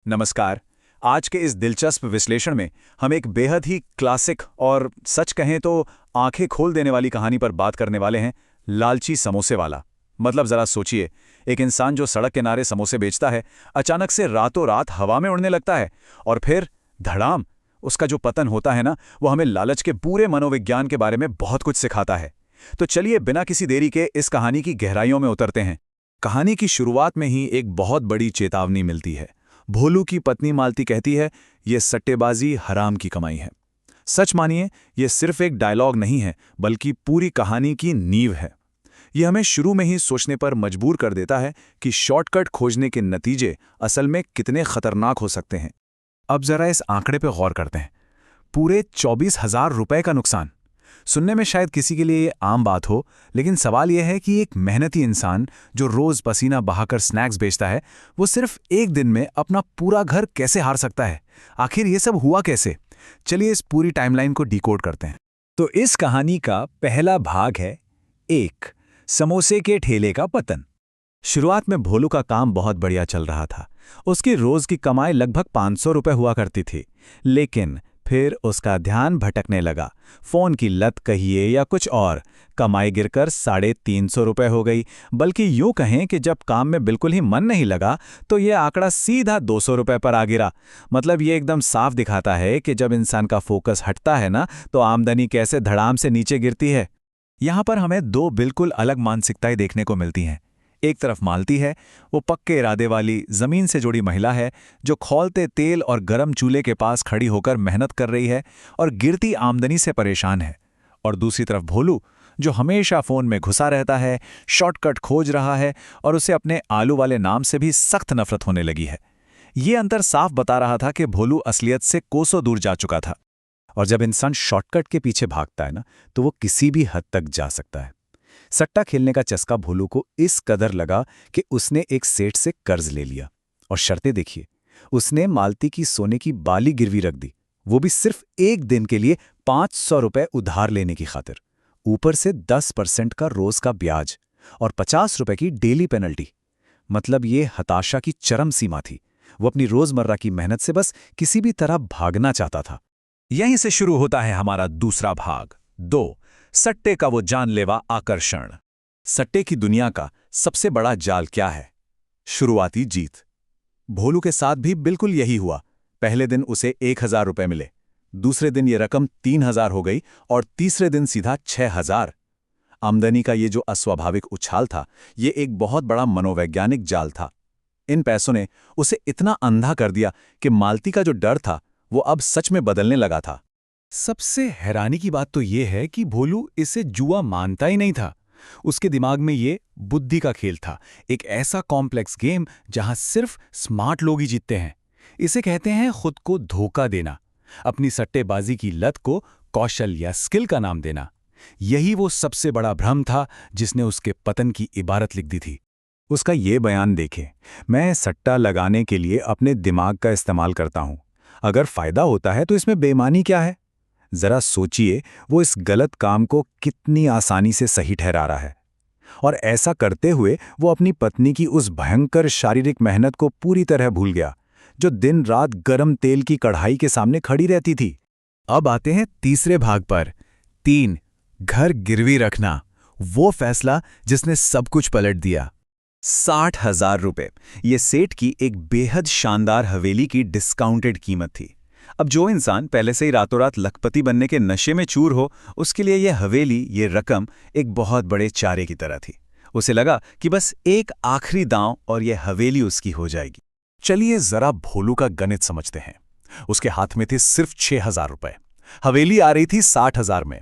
नमस्कार। आज के इस दिलचस्प विश्लेषण में हम एक बेहद ही क्लासिक और सच कहें तो आंखें खोल देने वाली कहानी पर बात करने वाले हैं, लालची समोसे वाला। मतलब जरा सोचिए, एक इंसान जो सड़क किनारे समोसे बेचता है, अचानक से रातों रात हवा में उड़ने लगता है और फिर धड़ाम, उसका जो पतन होता है ना, वो हमें लालच के पूरे मनोविज्ञान के बारे में बहुत कुछ सिखाता है। तो चलिए बिना किसी देरी के इस कहानी की गहराइयों में उतरते हैं। कहानी की शुरुआत में ही एक बहुत बड़ी चेतावनी मिलती है। भोलू की पत्नी मालती कहती है, ये सट्टेबाजी हराम की कमाई है। सच मानिए, ये सिर्फ एक डायलॉग नहीं है, बल्कि पूरी कहानी की नींव है। यह हमें शुरू में ही सोचने पर मजबूर कर देता है कि शॉर्टकट खोजने के नतीजे असल में कितने खतरनाक हो सकते हैं। अब जरा इस आंकड़े पर गौर करते हैं। पूरे 24,000 रुपए का नुकसान। सुनने में शायद किसी के लिए ये आम बात हो, लेकिन सवाल यह है कि एक मेहनती इंसान जो रोज पसीना बहाकर स्नैक्स बेचता है, वो सिर्फ एक दिन में अपना पूरा घर कैसे हार सकता है? आखिर ये सब हुआ कैसे? चलिए इस पूरी टाइमलाइन को डिकोड करते हैं। तो इस कहानी का पहला भाग है 1, समोसे के ठेले का पतन। शुरुआत में भोलू का काम बहुत बढ़िया चल रहा था। उसकी रोज की कमाई लगभग 500 रुपए हुआ करती थी। लेकिन फिर उसका ध्यान भटकने लगा। फोन की लत कहिए या कुछ और, कमाई गिरकर 350 रुपए हो गई। बल्कि यूं कहें कि जब काम में बिल्कुल ही मन नहीं लगा तो ये आंकड़ा सीधा 200 रुपए पर आ गिरा। मतलब ये एकदम साफ दिखाता है कि जब इंसान का फोकस हटता है ना, तो आमदनी कैसे धड़ाम से नीचे गिरती है। यहां पर हमें दो बिल्कुल अलग मानसिकताएं देखने को मिलती हैं। एक तरफ मालती है, वो पक्के इरादे वाली जमीन से जुड़ी महिला है जो खौलते तेल और गरम चूल्हे के पास खड़ी होकर मेहनत कर रही है और गिरती आमदनी से परेशान है। और दूसरी तरफ भोलू, जो हमेशा फोन में घुसा रहता है, शॉर्टकट खोज रहा है और उसे अपने आलू वाले नाम से भी सख्त नफरत होने लगी है। ये अंतर साफ बता रहा था कि भोलू असलियत से कोसों दूर जा चुका था। और जब इंसान शॉर्टकट के पीछे भागता है ना, तो वो किसी भी हद तक जा सकता है। सट्टा खेलने का चस्का भोलू को इस कदर लगा कि उसने एक सेठ से कर्ज ले लिया। और शर्तें देखिए, उसने मालती की सोने की बाली गिरवी रख दी, वो भी सिर्फ एक दिन के लिए 500 रुपए उधार लेने की खातिर। ऊपर से 10% का रोज का ब्याज और 50 रुपए की डेली पेनल्टी। मतलब ये हताशा की चरम सीमा थी। वो अपनी रोजमर्रा की मेहनत से बस किसी भी तरह भागना चाहता था। यहीं से शुरू होता है हमारा दूसरा भाग 2, सट्टे का वो जानलेवा आकर्षण। सट्टे की दुनिया का सबसे बड़ा जाल क्या है? शुरुआती जीत। भोलू के साथ भी बिल्कुल यही हुआ। पहले दिन उसे 1,000 रुपए मिले, दूसरे दिन ये रकम 3,000 हो गई और तीसरे दिन सीधा 6,000। आमदनी का ये जो अस्वाभाविक उछाल था, ये एक बहुत बड़ा मनोवैज्ञानिक जाल था। इन पैसों ने उसे इतना अंधा कर दिया कि मालती का जो डर था, वो अब सच में बदलने लगा था। सबसे हैरानी की बात तो ये है कि भोलू इसे जुआ मानता ही नहीं था। उसके दिमाग में ये बुद्धि का खेल था, एक ऐसा कॉम्प्लेक्स गेम जहां सिर्फ स्मार्ट लोग ही जीतते हैं। इसे कहते हैं खुद को धोखा देना, अपनी सट्टेबाजी की लत को कौशल या स्किल का नाम देना। यही वो सबसे बड़ा भ्रम था जिसने उसके पतन की इबारत लिख दी थी। उसका ये बयान देखें, मैं सट्टा लगाने के लिए अपने दिमाग का इस्तेमाल करता हूं। अगर फायदा होता है तो इसमें बेईमानी क्या है? जरा सोचिए, वो इस गलत काम को कितनी आसानी से सही ठहरा रहा है। और ऐसा करते हुए वो अपनी पत्नी की उस भयंकर शारीरिक मेहनत को पूरी तरह भूल गया, जो दिन रात गरम तेल की कढ़ाई के सामने खड़ी रहती थी। अब आते हैं तीसरे भाग पर 3, घर गिरवी रखना। वो फैसला जिसने सब कुछ पलट दिया। 60,000 रुपए, ये सेठ की एक बेहद शानदार हवेली की डिस्काउंटेड कीमत थी। अब जो इंसान पहले से ही रातों रात लखपति बनने के नशे में चूर हो, उसके लिए यह हवेली, ये रकम एक बहुत बड़े चारे की तरह थी। उसे लगा कि बस एक आखिरी दांव और यह हवेली उसकी हो जाएगी। चलिए जरा भोलू का गणित समझते हैं। उसके हाथ में थे सिर्फ 6,000 रुपए, हवेली आ रही थी 60,000 में।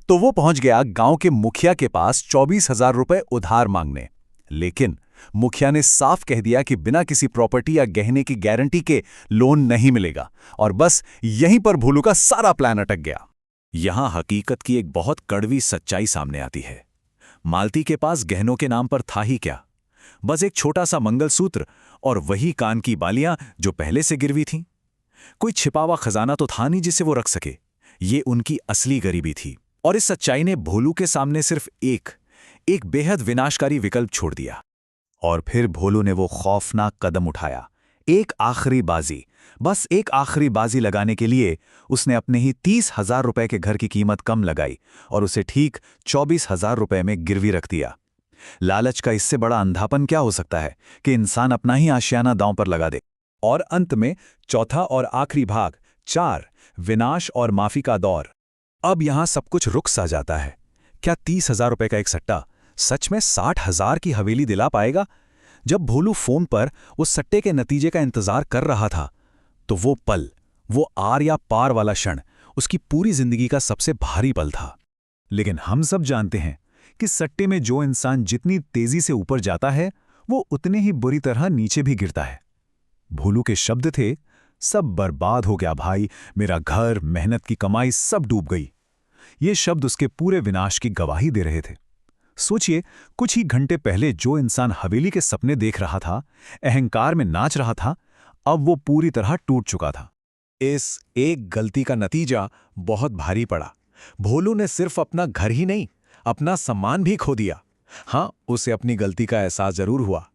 तो वो पहुंच गया गांव के मुखिया के पास 24,000 रुपए उधार मांगने। लेकिन मुखिया ने साफ कह दिया कि बिना किसी प्रॉपर्टी या गहने की गारंटी के लोन नहीं मिलेगा। और बस यहीं पर भोलू का सारा प्लान अटक गया। यहां हकीकत की एक बहुत कड़वी सच्चाई सामने आती है। मालती के पास गहनों के नाम पर था ही क्या? बस एक छोटा सा मंगलसूत्र और वही कान की बालियां जो पहले से गिरवी थीं। कोई छिपा हुआ खजाना तो था नहीं जिसे वो रख सके। ये उनकी असली गरीबी थी। और इस सच्चाई ने भोलू के सामने सिर्फ एक बेहद विनाशकारी विकल्प छोड़ दिया। और फिर भोलू ने वो खौफनाक कदम उठाया, एक आखिरी बाजी, बस एक आखिरी बाजी लगाने के लिए उसने अपने ही 30,000 रुपए के घर की कीमत कम लगाई और उसे ठीक 24,000 रुपए में गिरवी रख दिया। लालच का इससे बड़ा अंधापन क्या हो सकता है कि इंसान अपना ही आशियाना दांव पर लगा दे। और अंत में चौथा और आखिरी भाग 4, विनाश और माफी का दौर। अब यहां सब कुछ रुक सा जाता है। क्या 30,000 रुपए का एक सट्टा सच में 60,000 की हवेली दिला पाएगा? जब भोलू फोन पर उस सट्टे के नतीजे का इंतजार कर रहा था, तो वो पल, वो आर या पार वाला क्षण उसकी पूरी जिंदगी का सबसे भारी पल था। लेकिन हम सब जानते हैं कि सट्टे में जो इंसान जितनी तेजी से ऊपर जाता है, वो उतने ही बुरी तरह नीचे भी गिरता है। भोलू के शब्द थे, सब बर्बाद हो गया भाई, मेरा घर, मेहनत की कमाई सब डूब गई। ये शब्द उसके पूरे विनाश की गवाही दे रहे थे। सोचिए, कुछ ही घंटे पहले जो इंसान हवेली के सपने देख रहा था, अहंकार में नाच रहा था, अब वो पूरी तरह टूट चुका था। इस एक गलती का नतीजा बहुत भारी पड़ा। भोलू ने सिर्फ अपना घर ही नहीं, अपना सम्मान भी खो दिया। हाँ, उसे अपनी गलती का एहसास जरूर हुआ।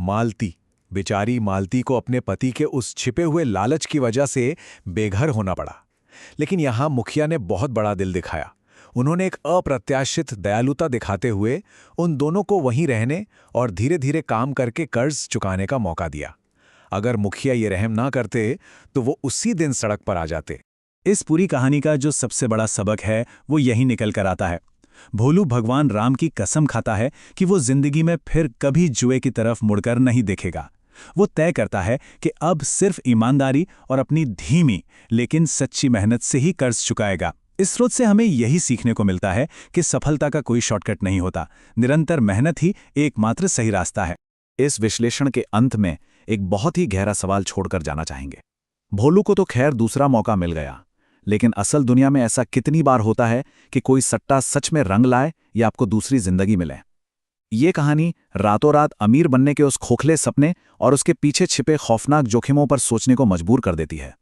मालती, बेचारी मालती को अपने पति के उस छिपे हुए लालच की वजह से बेघर होना पड़ा। लेकिन यहां मुखिया ने बहुत बड़ा दिल दिखाया। उन्होंने एक अप्रत्याशित दयालुता दिखाते हुए उन दोनों को वहीं रहने और धीरे धीरे काम करके कर्ज चुकाने का मौका दिया। अगर मुखिया ये रहम ना करते तो वो उसी दिन सड़क पर आ जाते। इस पूरी कहानी का जो सबसे बड़ा सबक है वो यही निकल कर आता है। भोलू भगवान राम की कसम खाता है कि वो जिंदगी में फिर कभी जुए की तरफ मुड़कर नहीं देखेगा। वो तय करता है कि अब सिर्फ ईमानदारी और अपनी धीमी लेकिन सच्ची मेहनत से ही कर्ज चुकाएगा। इस स्रोत से हमें यही सीखने को मिलता है कि सफलता का कोई शॉर्टकट नहीं होता, निरंतर मेहनत ही एकमात्र सही रास्ता है। इस विश्लेषण के अंत में एक बहुत ही गहरा सवाल छोड़कर जाना चाहेंगे। भोलू को तो खैर दूसरा मौका मिल गया, लेकिन असल दुनिया में ऐसा कितनी बार होता है कि कोई सट्टा सच में रंग लाए या आपको दूसरी जिंदगी मिले? ये कहानी रातों रात अमीर बनने के उस खोखले सपने और उसके पीछे छिपे खौफनाक जोखिमों पर सोचने को मजबूर कर देती है।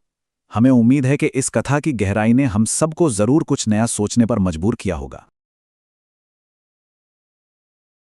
हमें उम्मीद है कि इस कथा की गहराई ने हम सबको जरूर कुछ नया सोचने पर मजबूर किया होगा।